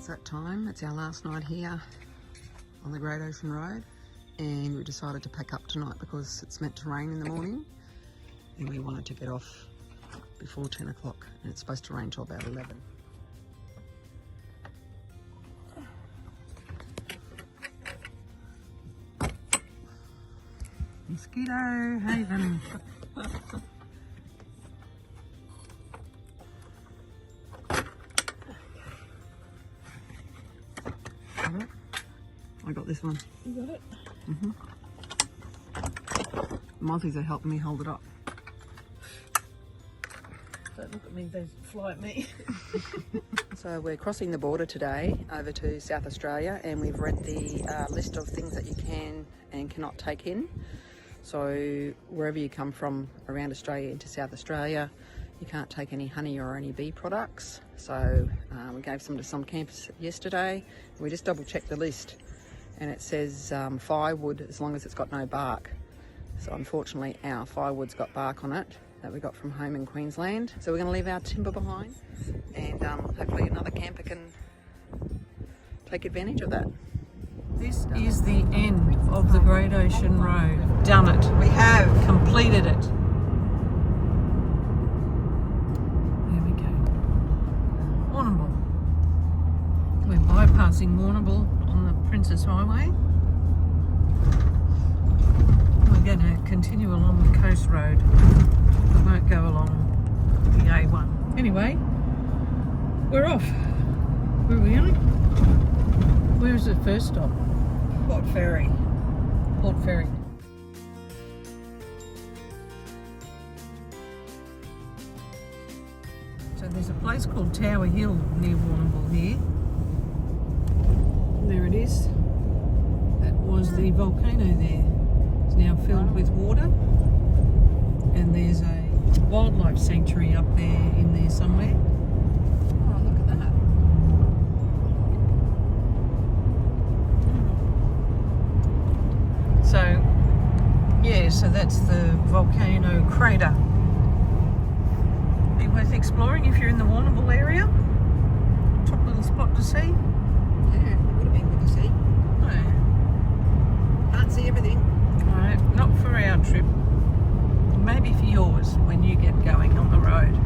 it's that time. It's our last night here on the Great Ocean Road, and we decided to pack up tonight because it's meant to rain in the morning, and we wanted to get off before 10 o'clock, and it's supposed to rain till about 11. Mosquito haven. I got this one. You got it? Mm-hmm. Mozzies are helping me hold it up. Don't look at me, they fly at me. So we're crossing the border today over to South Australia, and we've read the list of things that you can and cannot take in. So wherever you come from around Australia into South Australia, you can't take any honey or any bee products. So we gave some to some campers yesterday. We just double checked the list, and it says firewood as long as it's got no bark. So unfortunately our firewood's got bark on it that we got from home in Queensland. So we're going to leave our timber behind, and hopefully another camper can take advantage of that. This is the end of the Great Ocean Road. Done it. We have completed it. There we go. Warrnambool. We're bypassing Warrnambool on the Princess Highway. We're going to continue along the Coast Road. We won't go along the A1. Anyway, we're off. Where are we going? Where is the first stop? Port Fairy. Port Fairy. So there's a place called Tower Hill near Warrnambool here. There it is. That was the volcano there. It's now filled with water. And there's a wildlife sanctuary up there in there somewhere. Oh, look at that. So, yeah, so that's the volcano crater. Be worth exploring if you're in the Warrnambool area. Top little spot to see. Yeah, it would have been good to see. No. Can't see everything. No, not for our trip. Maybe for yours when you get going on the road.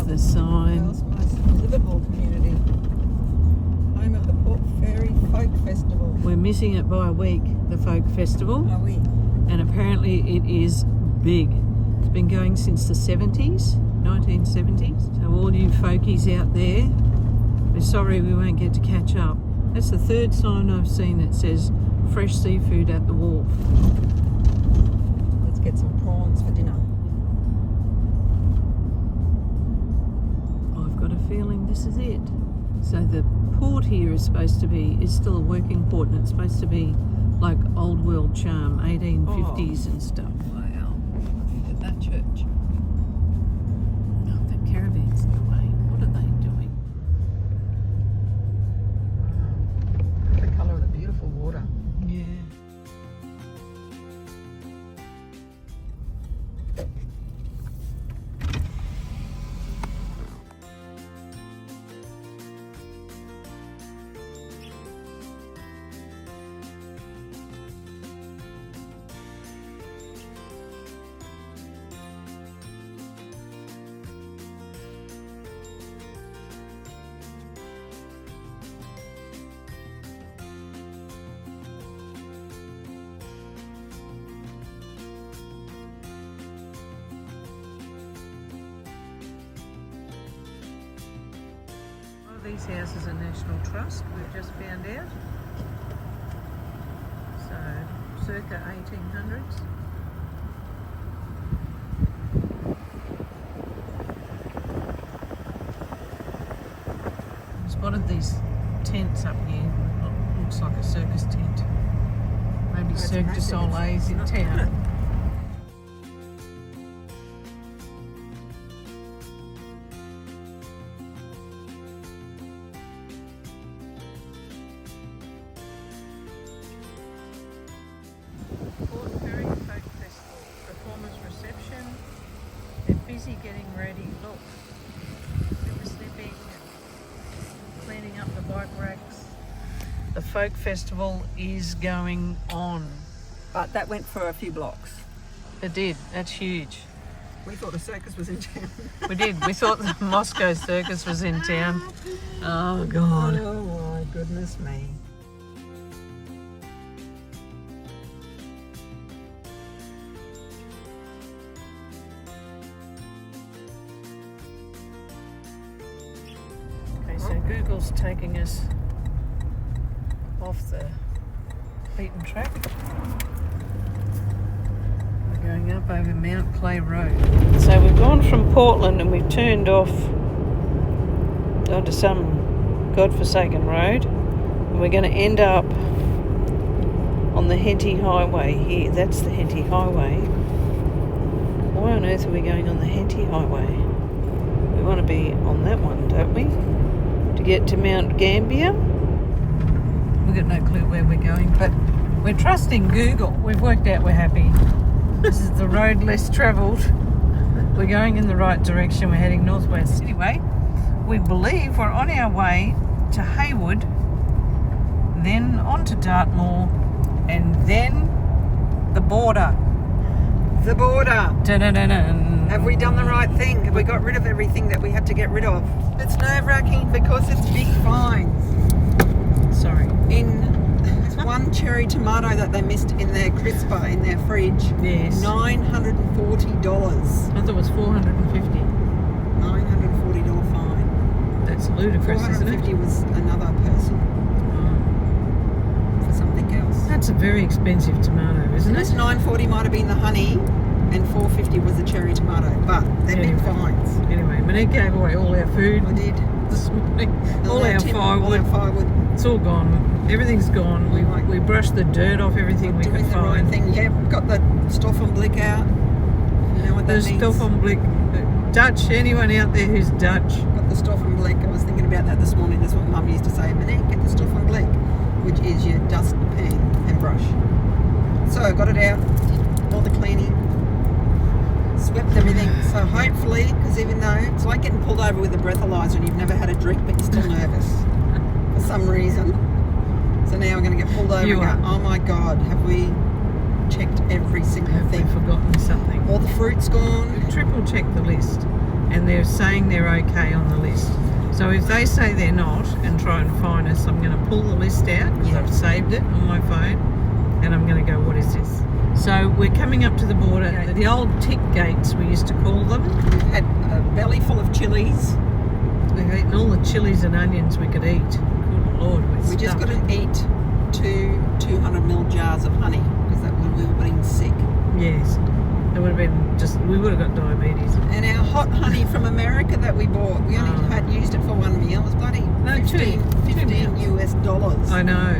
The sign. Livable community. Home of the Port Fairy Folk Festival. We're missing it by a week, the Folk Festival. Are we? And apparently it is big. It's been going since the 70s, 1970s. So all you folkies out there, we're sorry we won't get to catch up. That's the third sign I've seen that says fresh seafood at the wharf. Let's get some prawns for dinner. Feeling this is it. So the port here is still a working port, and it's supposed to be like old world charm, 1850s and stuff. Wow, look at that church. Oh, the caravan's in the way. What are they doing? The colour of the beautiful water. Yeah. these houses are National Trust, we've just found out. So, circa 1800s. I spotted these tents up here. Looks like a circus tent. Maybe Cirque du Soleil's in town. Busy getting ready. Look, we're snipping, cleaning up the bike racks. The folk festival is going on. But that went for a few blocks. It did. That's huge. We thought a circus was in town. We did. We thought the Moscow circus was in town. Oh God. Oh my goodness me. So Google's taking us off the beaten track. We're going up over Mount Clay Road. So we've gone from Portland and we've turned off onto some godforsaken road. And we're going to end up on the Henty Highway here. That's the Henty Highway. Why on earth are we going on the Henty Highway? We want to be on that one, don't we? To get to Mt Gambier. We've got no clue where we're going, but we're trusting Google. We've worked out we're happy. This is the road less travelled. We're going in the right direction. We're heading northwest. Anyway, we believe we're on our way to Haywood, then on to Dartmoor, and then the border. The border. Dun-dun-dun-dun. Have we done the right thing? Have we got rid of everything that we had to get rid of? It's nerve-wracking because it's big fines. Sorry. In one cherry tomato that they missed in their crisper in their fridge. Yes. $940. I thought it was $450. $940 fine. That's ludicrous, isn't it? $450 was another person for something else. That's a very expensive tomato, isn't This it? $940 might have been the honey, and $450 was the cherry tomato. But they're big fines. Anyway, Monique gave away all our food I did. this morning. All our firewood. It's all gone. Everything's gone. We brushed the dirt off everything we could Doing the right find. thing. Yeah, got the Stoffenblick out. You know what that The means? Stoffenblick. Dutch, anyone out there who's Dutch? Got the Stoffenblick. I was thinking about that this morning. That's what Mum used to say. Monique, get the Stoffenblick, which is your dustpan and brush. So I got it out, did all the cleaning, swept everything. So hopefully, because even though it's like getting pulled over with a breathalyzer and you've never had a drink but you're still nervous for some reason. So now we're going to get pulled over and go, oh my God, have we checked every single thing? Have we forgotten something? All the fruit's gone. We've triple checked the list and they're saying they're okay on the list. So if they say they're not and try and fine us, I'm going to pull the list out because I've saved it on my phone and I'm going to go, what is this? So we're coming up to the border, the old tick gates we used to call them. We've had a belly full of chilies. We've eaten all the chilies and onions we could eat. Good Lord, We just got to eat 200ml jars of honey because that when we were being sick. Yes, it would have been just, we would have got diabetes. And our hot honey from America that we bought, we only had used it for one meal. It was bloody $15 US. I know,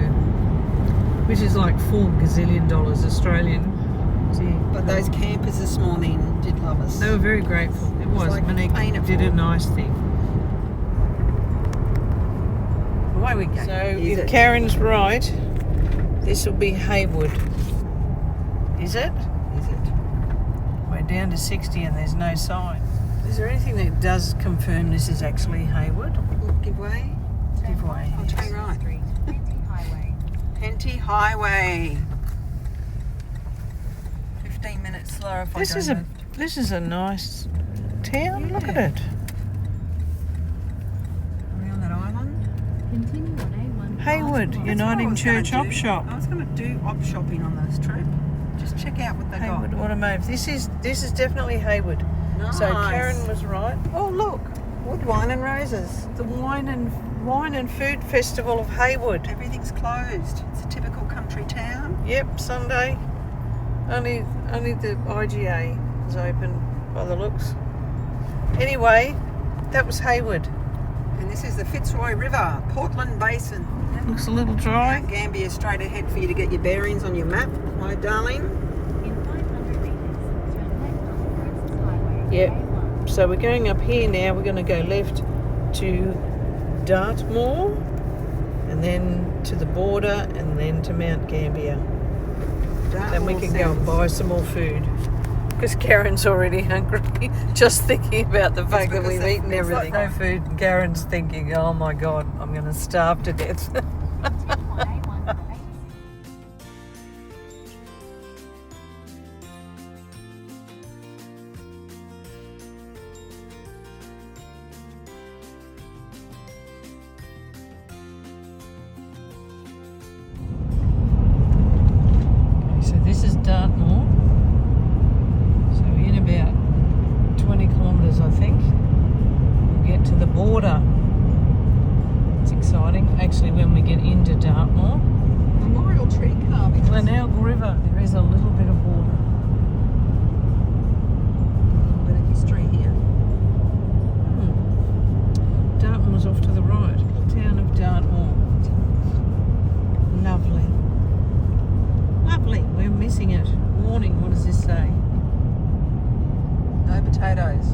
which is like $4 gazillion Australian. Gee. But those campers this morning did love us. They were very grateful. It was. Like Monique did a nice thing. Away we go. So if Karen's right, this will be Haywood. Is it? Is it? We're down to 60 and there's no sign. Is there anything that does confirm this is actually Haywood? Give way. Give way. I'll turn right. Henty Highway. Henty Highway. 15 minutes slower if I go left. This is a nice town. Look at it. Are we on that island? Continue on A1. Haywood Uniting Church Op Shop. I was going to do op shopping on this trip. Just check out what they Haywood got. Automotive. This is definitely Haywood. Nice. So Karen was right. Oh look, Wood, wine and roses. the wine and Wine and Food Festival of Haywood. Everything's closed. It's a typical country town. Yep, Sunday. Only the IGA is open by the looks. Anyway, that was Haywood. And this is the Fitzroy River, Portland Basin. Looks a little dry. Mount Gambier straight ahead for you to get your bearings on your map, my darling. In 500 meters, turn left on Princess Highway. Yep. A1. So we're going up here now. We're going to go left to Dartmoor, and then to the border, and then to Mount Gambier. Then we can go and buy some more food. Because Karen's already hungry, just thinking about the fact that because we've eaten it's everything. like- No food, and Karen's thinking, oh my God, I'm going to starve to death. Turn on A1 for 86. Okay, so this is Dartmoor. So in about 20 kilometres, I think, we'll get to the border. It's exciting. Actually, when we get into Dartmoor, Memorial tree carving. Glenelg River, there is a little bit of water. A bit of history here. Dartmoor's off to the right. Town of Dartmoor. Lovely. Lovely. We're missing it. Warning, what does this say? No potatoes.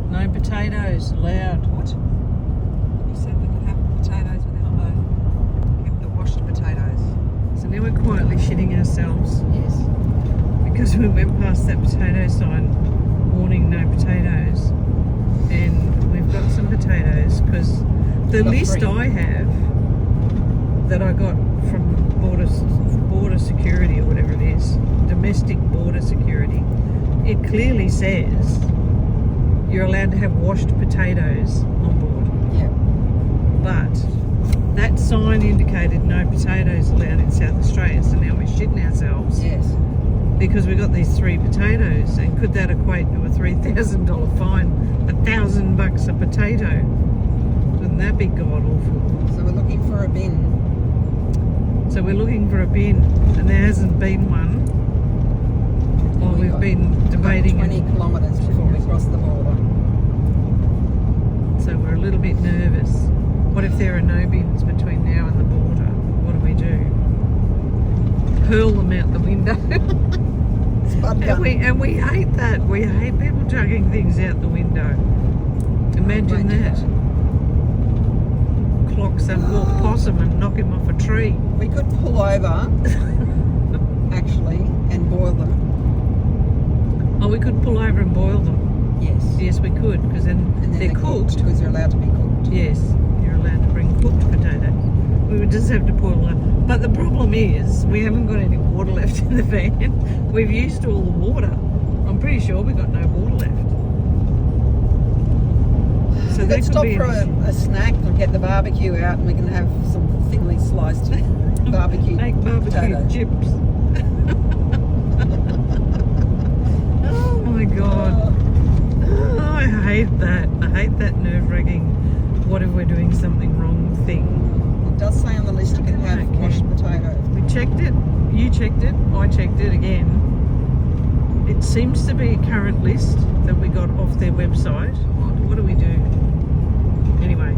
No potatoes allowed. What? You said we could have potatoes without the washed potatoes. So now we're quietly shitting ourselves Yes. because we went past that potato sign warning no potatoes, and we've got some potatoes because the Got list three. I have that I got from border security or whatever it is, domestic border security, it clearly says you're allowed to have washed potatoes on board. Yeah. But that sign indicated no potatoes allowed in South Australia, so now we're shitting ourselves Yes. because we got these 3 potatoes, and could that equate to a $3,000 fine? $1,000 a potato. Wouldn't that be god awful? So we're looking for a bin. So we're looking for a bin, and there hasn't been one. Well, we've been debating 20 it, kilometres before we cross the border. so we're a little bit nervous. What if there are no bins between now and the border? What do we do? Hurl them out the window? Spud gun. And we hate that. We hate people chucking things out the window. Imagine that. Clock some wolf possum and knock him off a tree. We could pull over, actually, and boil them. Oh, we could pull over and boil them. Yes. Yes, we could, because then And then they're cooked. because they're allowed to be cooked. Yes, you're allowed to bring cooked potatoes. We would just have to boil them. But the problem is, we haven't got any water left in the van. We've used all the water. I'm pretty sure we've got no water left. So We that could could stop be for a snack and get the barbecue out, and we can have some thinly sliced barbecue make barbecue potatoes. chips. Oh my God. Oh, I hate that. I hate that nerve-wracking, what if we're doing something wrong thing. It does say on the list you can have Okay. washed potatoes. We checked it, you checked it, I checked it again. It seems to be a current list that we got off their website. What do we do? Anyway,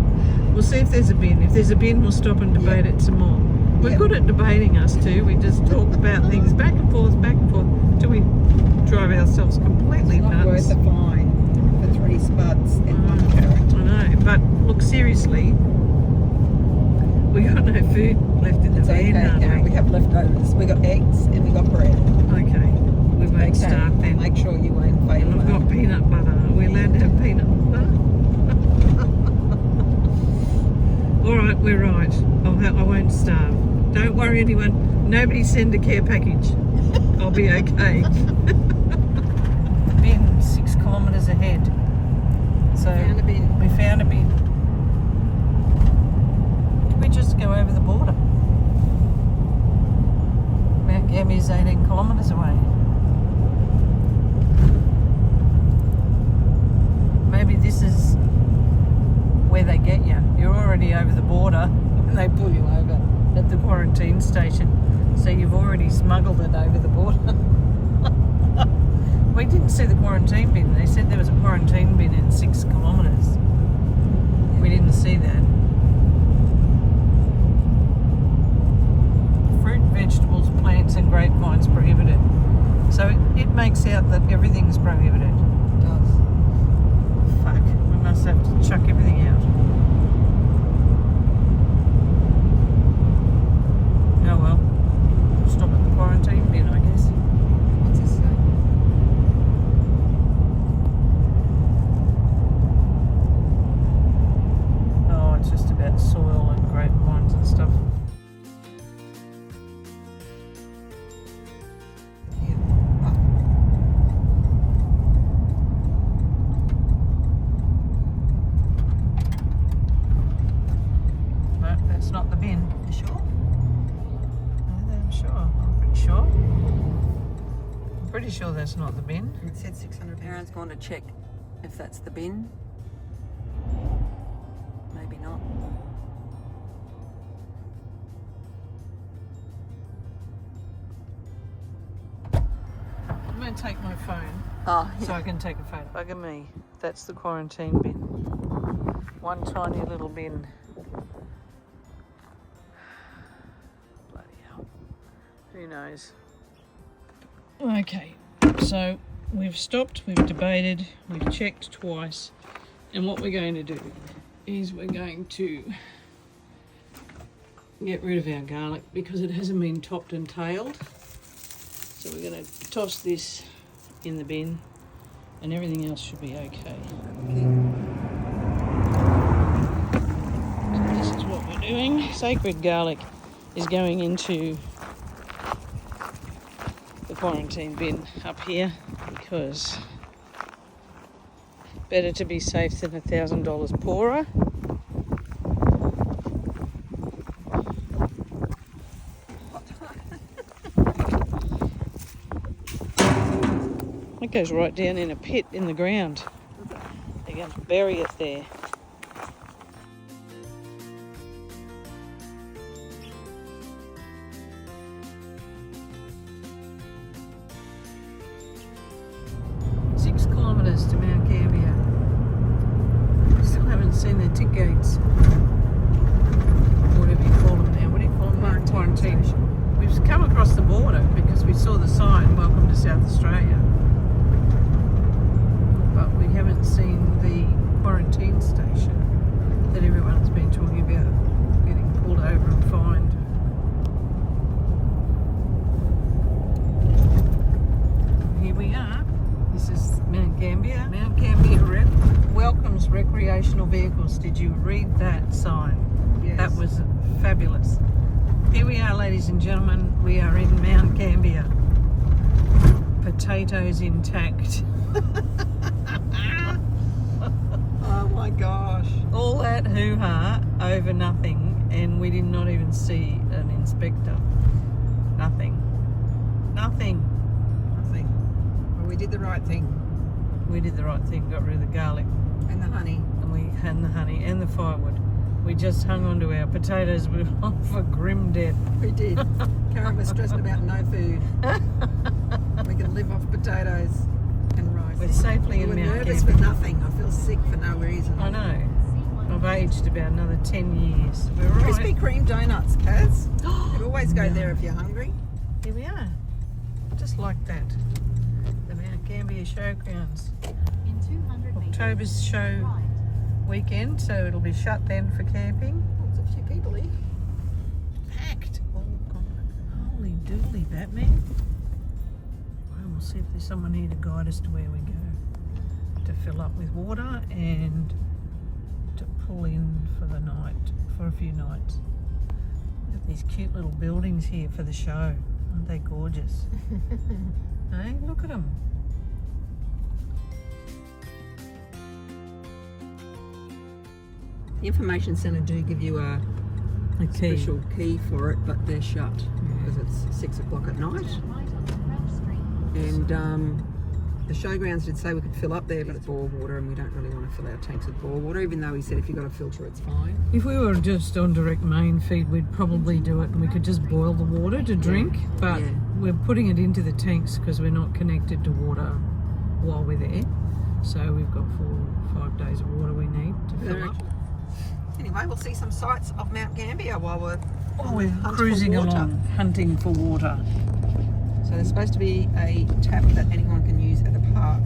we'll see if there's a bin. If there's a bin, we'll stop and debate it some more. We're Yeah. good at debating, us two. We just talk about things back and forth, till we drive ourselves completely It's not nuts. worth a fine for 3 spuds and 1 carrot. I know, but look, seriously, we got no food left in the It's okay, van, Karen. aren't We we? have leftovers. We got eggs and we got bread. Okay, we won't Okay. start then. Make sure you won't fail. And I've got peanut butter. Are we allowed to have peanut butter? All right, we're right. I won't starve. Don't worry, anyone. Nobody send a care package. I'll be okay. Bin 6 kilometres ahead. So Found a bin. we found a bin. Did we just go over the border? Mount Gambier is 18 kilometres away. Maybe this is where they get you. You're already over the border. over at the quarantine station. So you've already smuggled it over the border. We didn't see the quarantine bin. They said there was a quarantine bin in 6 kilometres. We didn't see that. Fruit, vegetables, plants and grapevines prohibited. So it makes out that everything's prohibited. It does. Fuck, we must have to chuck everything out. Oh well, stop at the quarantine bin, I guess. What's this say? Oh, it's just about soil and grapevines and stuff. Yeah. Oh, No, that's not the bin. you sure? I'm sure. I'm pretty sure. I'm pretty sure that's not the bin. It said 600. Aaron's going to check if that's the bin. Maybe not. I'm going to take my phone Oh, so I can take a photo. Bugger me. That's the quarantine bin. One tiny little bin. Bloody hell. Who knows? Okay, so we've stopped, we've debated, we've checked twice, and what we're going to do is we're going to get rid of our garlic because it hasn't been topped and tailed. So we're going to toss this in the bin and everything else should be okay. So this is what we're doing. Sacred garlic is going into the quarantine bin up here because better to be safe than $1,000 poorer. It goes right down in a pit in the ground. They're going to bury it there. Six kilometres to Mt Gambier. Still haven't seen the tick gates. Whatever you call them now. What do you call them? Quarantine. We've come across the border because we saw the sign, "Welcome to South Australia." But we haven't seen the quarantine station that everyone's been talking about getting pulled over and fined. Here we are. This is Mt Gambier. Mt Gambier welcomes recreational vehicles. Did you read that sign? Yes. That was fabulous. Here we are, ladies and gentlemen. We are in Mt Gambier. Potatoes intact. Oh my gosh. All that hoo-ha over nothing, and we did not even see an inspector. Nothing. Nothing. Nothing. Well, we did the right thing. We did the right thing, got rid of the garlic, And the honey. and the honey and the firewood. We just hung on to our potatoes. We were off for grim death. We did. Karen was stressing about no food. We can live off potatoes and rice. We're safely in We're Mt nervous for Gambier. nothing. I feel sick for no reason. I know. I've aged about another 10 years. We're all Krispy right. Kreme donuts, Kaz. You always go there if you're hungry. Here we are. Just like that. The Mt Gambier Showgrounds. In 200 meters, October's show right. weekend, so it'll be shut then for camping. Oh, there's a few people here. Packed. Oh, God. Holy dooly, Batman. Well, we'll see if there's someone here to guide us to where we go. To fill up with water and to pull in for the night, for a few nights. Look at these cute little buildings here for the show. Aren't they gorgeous? Hey, look at them. The information centre do give you a A key. special key for it, but they're shut because it's 6 o'clock at night. Right onto Crouch Street. And the showgrounds did say we could fill up there, but it's bore water and we don't really want to fill our tanks with bore water, even though he said if you've got a filter it's fine. If we were just on direct main feed, we'd probably do it and we could just boil the water to drink, but Yeah. we're putting it into the tanks because we're not connected to water while we're there. So we've got 4 or 5 days of water we need to fill up. Anyway, we'll see some sights of Mt Gambier while we're Cruising along, hunting for water. So there's supposed to be a tap that anyone can use at the park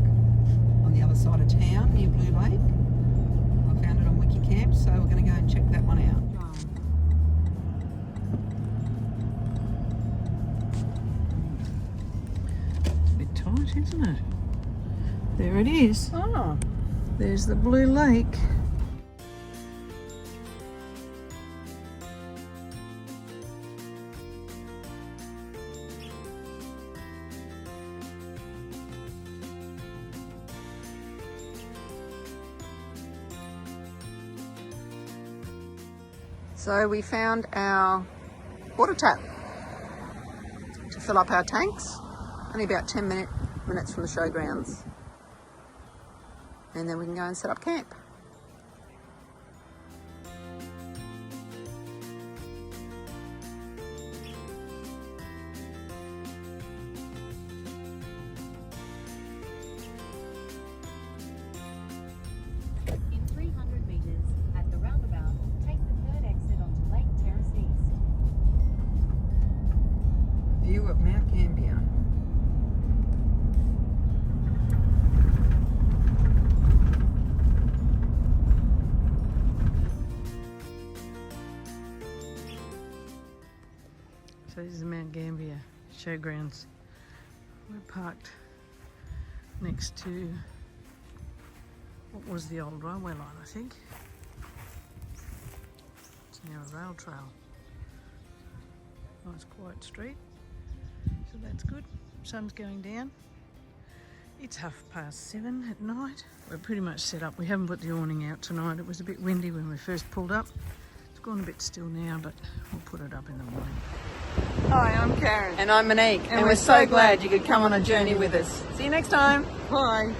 on the other side of town near Blue Lake. I found it on Wikicamp, so we're going to go and check that one out. It's a bit tight, isn't it? There it is. Oh, There's the Blue Lake. so we found our water tap to fill up our tanks. Only about 10 minutes from the showgrounds. And then we can go and set up camp. In 300 metres, at the roundabout, take the third exit onto Lake Terrace East. View of Mt Gambier. So this is the Mt Gambier showgrounds. We're parked next to what was the old railway line, I think. It's now a rail trail. Nice quiet street. So that's good. Sun's going down. It's 7:30 at night. We're pretty much set up. We haven't put the awning out tonight. It was a bit windy when we first pulled up. It's gone a bit still now, but we'll put it up in the morning. Hi, I'm Karen. And I'm Monique. And we're so glad you could come on a journey with us. See you next time. Bye.